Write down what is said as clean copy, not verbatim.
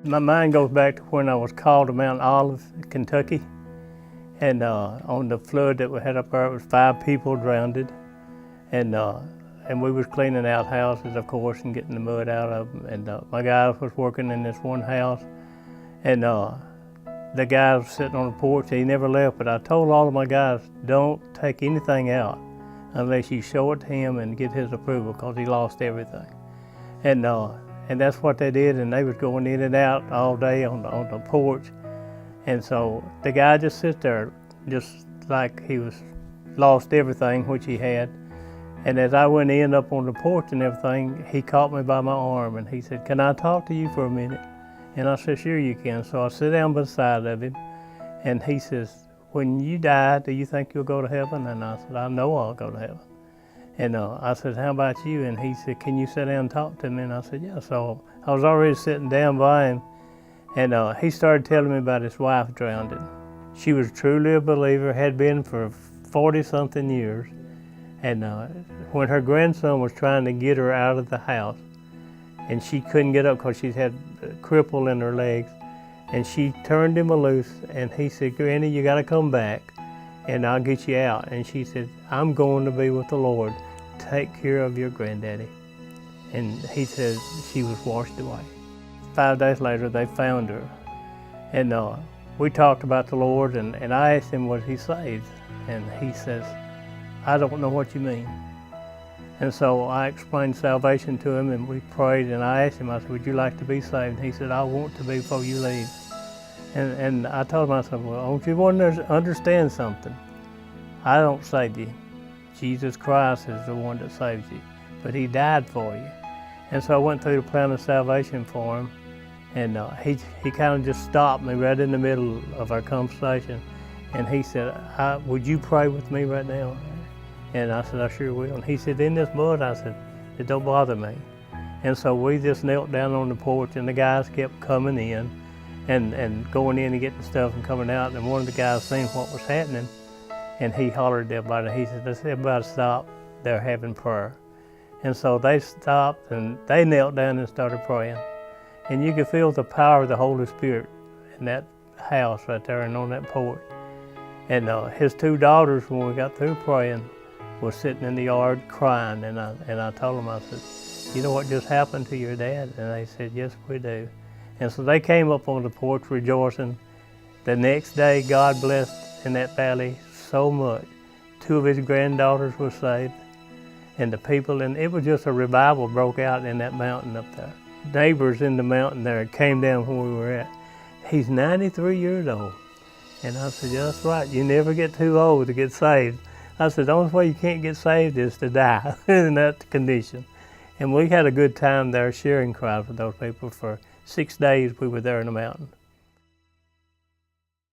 My mind goes back to when I was called to Mount Olive, Kentucky, and on the flood that we had up there, it was 5 people drowned, and we was cleaning out houses, of course, and getting the mud out of them. And my guys was working in this one house, and the guy was sitting on the porch. He never left, but I told all of my guys, don't take anything out unless you show it to him and get his approval, because he lost everything. And that's what they did, and they was going in and out all day on the porch. And so the guy just sit there, just like he was lost everything, which he had. And as I went in up on the porch and everything, he caught me by my arm and he said, "Can I talk to you for a minute?" And I said, "Sure you can." So I sit down beside of him, and he says, "When you die, do you think you'll go to heaven?" And I said, "I know I'll go to heaven." And I said, "How about you?" And he said, "Can you sit down and talk to me?" And I said, "Yeah." So I was already sitting down by him, and he started telling me about his wife drowning. She was truly a believer, had been for 40-something years. And when her grandson was trying to get her out of the house, and she couldn't get up because she had a cripple in her legs, and she turned him loose, and he said, "Granny, you got to come back, and I'll get you out." And she said, "I'm going to be with the Lord. Take care of your granddaddy." And he said she was washed away. 5 days later, they found her. And we talked about the Lord, and I asked him, was he saved? And he says, "I don't know what you mean." And so I explained salvation to him, and we prayed, and I asked him, I said, "Would you like to be saved?" And he said, "I want to be before you leave." And I told him, I said, "Well, don't you want to understand something? I don't save you. Jesus Christ is the one that saves you, but he died for you." And so I went through the plan of salvation for him, and he kind of just stopped me right in the middle of our conversation, and he said, "Would you pray with me right now?" And I said, "I sure will." And he said, "In this mud?" I said, "It don't bother me." And so we just knelt down on the porch, and the guys kept coming in and going in and getting stuff and coming out. And one of the guys seen what was happening, and he hollered at everybody. He said, "Let's everybody stop. They're having prayer." And so they stopped, and they knelt down and started praying. And you could feel the power of the Holy Spirit in that house right there and on that porch. And his 2 daughters, when we got through praying, was sitting in the yard crying, and I told them, I said, "You know what just happened to your dad?" And they said, "Yes, we do." And so they came up on the porch rejoicing. The next day, God blessed in that valley so much. 2 of his granddaughters were saved, and the people, and it was just a revival broke out in that mountain up there. Neighbors in the mountain there came down where we were at. "He's 93 years old." And I said, "Yeah, that's right. You never get too old to get saved." I said, "The only way you can't get saved is to die in that condition." And we had a good time there sharing Christ with those people. For 6 days we were there in the mountain.